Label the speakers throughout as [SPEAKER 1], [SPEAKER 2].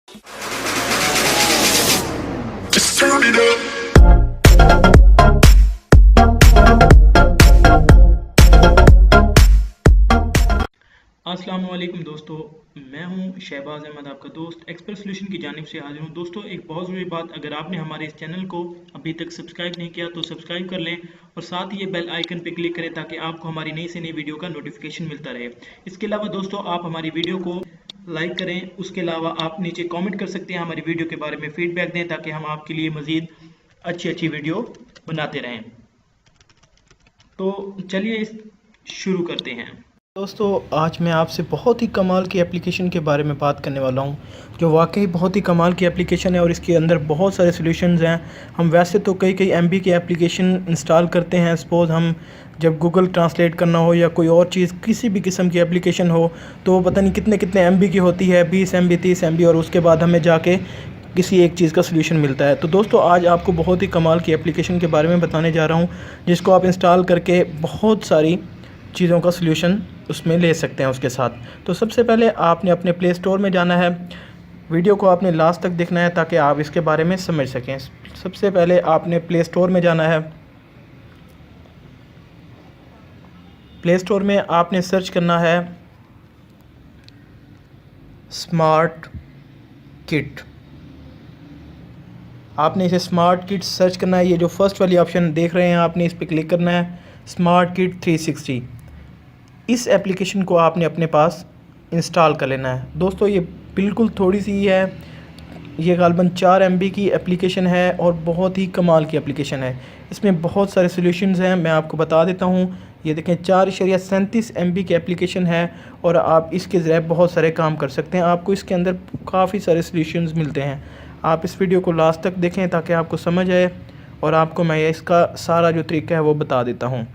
[SPEAKER 1] Just turn it up.
[SPEAKER 2] अस्सलाम वालेकुम दोस्तों, मैं हूं शहबाज अहमद, आपका दोस्त एक्सपर्ट सॉल्यूशन की जानिब से हाजिर हूं। दोस्तों, एक बहुत ज़रूरी बात, अगर आपने हमारे इस चैनल को अभी तक सब्सक्राइब नहीं किया तो सब्सक्राइब कर लें और साथ ही ये बेल आइकन पर क्लिक करें ताकि आपको हमारी नई से नई वीडियो का नोटिफिकेशन मिलता रहे। इसके अलावा दोस्तों, आप हमारी वीडियो को लाइक करें, उसके अलावा आप नीचे कॉमेंट कर सकते हैं, हमारी वीडियो के बारे में फीडबैक दें ताकि हम आपके लिए मज़ीद अच्छी अच्छी वीडियो बनाते रहें। तो चलिए शुरू करते हैं।
[SPEAKER 3] दोस्तों, आज मैं आपसे बहुत ही कमाल की एप्लीकेशन के बारे में बात करने वाला हूं, जो वाकई बहुत ही कमाल की एप्लीकेशन है और इसके अंदर बहुत सारे सॉल्यूशंस हैं। हम वैसे तो कई एमबी की एप्लीकेशन इंस्टॉल करते हैं। सपोज़ हम जब गूगल ट्रांसलेट करना हो या कोई और चीज़, किसी भी किस्म की एप्लीकेशन हो, तो वो पता नहीं कितने कितने एमबी की होती है, 20 एमबी 30 एमबी, और उसके बाद हमें जाके किसी एक चीज़ का सलूशन मिलता है। तो दोस्तों, आज आपको बहुत ही कमाल की एप्लीकेशन के बारे में बताने जा रहा हूँ, जिसको आप इंस्टॉल करके बहुत सारी चीज़ों का सलूशन उसमें ले सकते हैं उसके साथ। तो सबसे पहले आपने अपने प्ले स्टोर में जाना है। वीडियो को आपने लास्ट तक देखना है ताकि आप इसके बारे में समझ सकें। सबसे पहले आपने प्ले स्टोर में जाना है। प्ले स्टोर में आपने सर्च करना है स्मार्ट किट। आपने इसे स्मार्ट किट सर्च करना है। ये जो फर्स्ट वाली ऑप्शन देख रहे हैं, आपने इस पर क्लिक करना है, स्मार्ट किट 360। इस एप्लीकेशन को आपने अपने पास इंस्टॉल कर लेना है। दोस्तों, ये बिल्कुल थोड़ी सी है, ये गालबन 4 MB की एप्लीकेशन है और बहुत ही कमाल की एप्लीकेशन है। इसमें बहुत सारे सॉल्यूशंस हैं, मैं आपको बता देता हूँ। ये देखें, 4.37 MB की एप्लीकेशन है और आप इसके ज़रिए बहुत सारे काम कर सकते हैं। आपको इसके अंदर काफ़ी सारे सॉल्यूशंस मिलते हैं। आप इस वीडियो को लास्ट तक देखें ताकि आपको समझ आए और आपको मैं इसका सारा जो तरीका है वो बता देता हूँ।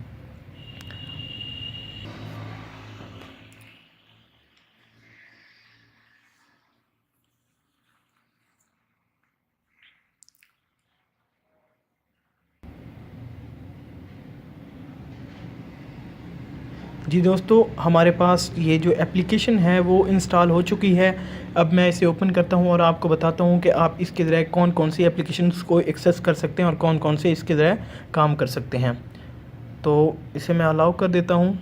[SPEAKER 3] जी दोस्तों, हमारे पास ये जो एप्लीकेशन है वो इंस्टॉल हो चुकी है। अब मैं इसे ओपन करता हूँ और आपको बताता हूँ कि आप इसके ज़रिए कौन कौन सी एप्लीकेशंस को एक्सेस कर सकते हैं और कौन कौन से इसके ज़रिए काम कर सकते हैं। तो इसे मैं अलाउ कर देता हूँ।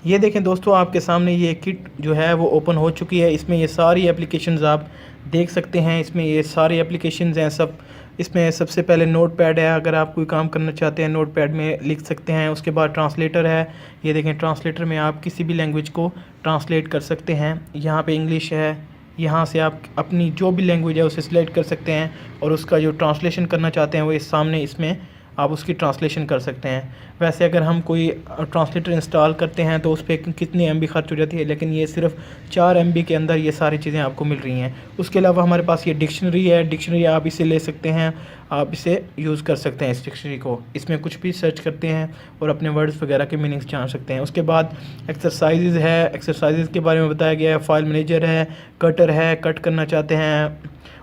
[SPEAKER 3] ये देखें दोस्तों, आपके सामने ये किट जो है वो ओपन हो चुकी है। इसमें ये सारी एप्लीकेशंस आप देख सकते हैं। इसमें ये सारी एप्लीकेशंस हैं सब। इसमें सबसे पहले नोट पैड है, अगर आप कोई काम करना चाहते हैं नोट पैड में लिख सकते हैं। उसके बाद ट्रांसलेटर है। ये देखें, ट्रांसलेटर में आप किसी भी लैंग्वेज को ट्रांसलेट कर सकते हैं। यहाँ पे इंग्लिश है, यहाँ से आप अपनी जो भी लैंग्वेज है उसे सिलेक्ट कर सकते हैं और उसका जो ट्रांसलेशन करना चाहते हैं वो इस सामने इसमें आप उसकी ट्रांसलेशन कर सकते हैं। वैसे अगर हम कोई ट्रांसलेटर इंस्टॉल करते हैं तो उस पर कितनी MB खर्च हो जाती है, लेकिन ये सिर्फ 4 MB के अंदर ये सारी चीज़ें आपको मिल रही हैं। उसके अलावा हमारे पास ये डिक्शनरी है। डिक्शनरी आप इसे ले सकते हैं, आप इसे यूज़ कर सकते हैं इस डिक्शनरी को। इसमें कुछ भी सर्च करते हैं और अपने वर्ड्स वगैरह के मीनिंग्स जान सकते हैं। उसके बाद एक्सरसाइजेज़ है, एक्सरसाइजेज़ के बारे में बताया गया है। फाइल मैनेजर है, कटर है, कट करना चाहते हैं।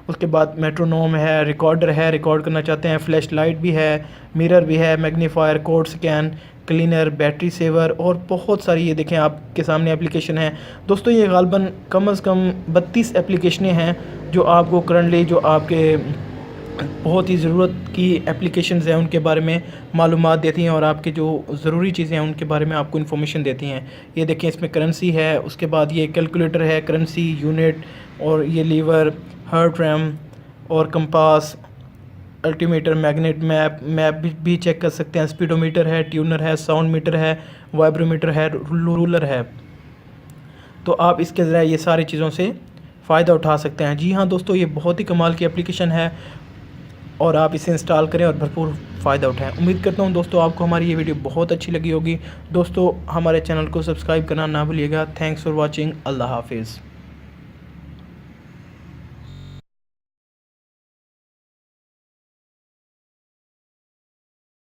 [SPEAKER 3] उसके बाद मेट्रोनोम है, रिकॉर्डर है, रिकॉर्ड करना चाहते हैं। फ्लैश लाइट भी है, मिरर भी है, magnifier, code scan, cleaner, battery saver और बहुत सारी ये देखें आपके सामने एप्लीकेशन है। दोस्तों, ये गालबन कम से कम 32 एप्लीकेशनें हैं जो आपको करंटली, जो आपके बहुत ही ज़रूरत की एप्लीकेशंस हैं उनके बारे में मालूमात देती हैं और आपके जो ज़रूरी चीज़ें हैं उनके बारे में आपको इन्फॉर्मेशन देती हैं। ये देखें, इसमें करेंसी है, उसके बाद ये कैलकुलेटर है, करेंसी यूनिट, और ये लीवर, हर्ट रैम और कंपास, अल्टीमीटर, मैग्नेट, मैप भी चेक कर सकते हैं। स्पीडोमीटर है, ट्यूनर है, साउंड मीटर है, वाइब्रोमीटर है, रूलर है। तो आप इसके ज़रिए ये सारी चीज़ों से फ़ायदा उठा सकते हैं। जी हाँ दोस्तों, ये बहुत ही कमाल की एप्लीकेशन है और आप इसे इंस्टॉल करें और भरपूर फ़ायदा उठाएं। उम्मीद करता हूँ दोस्तों आपको हमारी ये वीडियो बहुत अच्छी लगी होगी। दोस्तों, हमारे चैनल को सब्सक्राइब करना ना भूलिएगा। Thanks for watching. अल्लाह हाफिज़।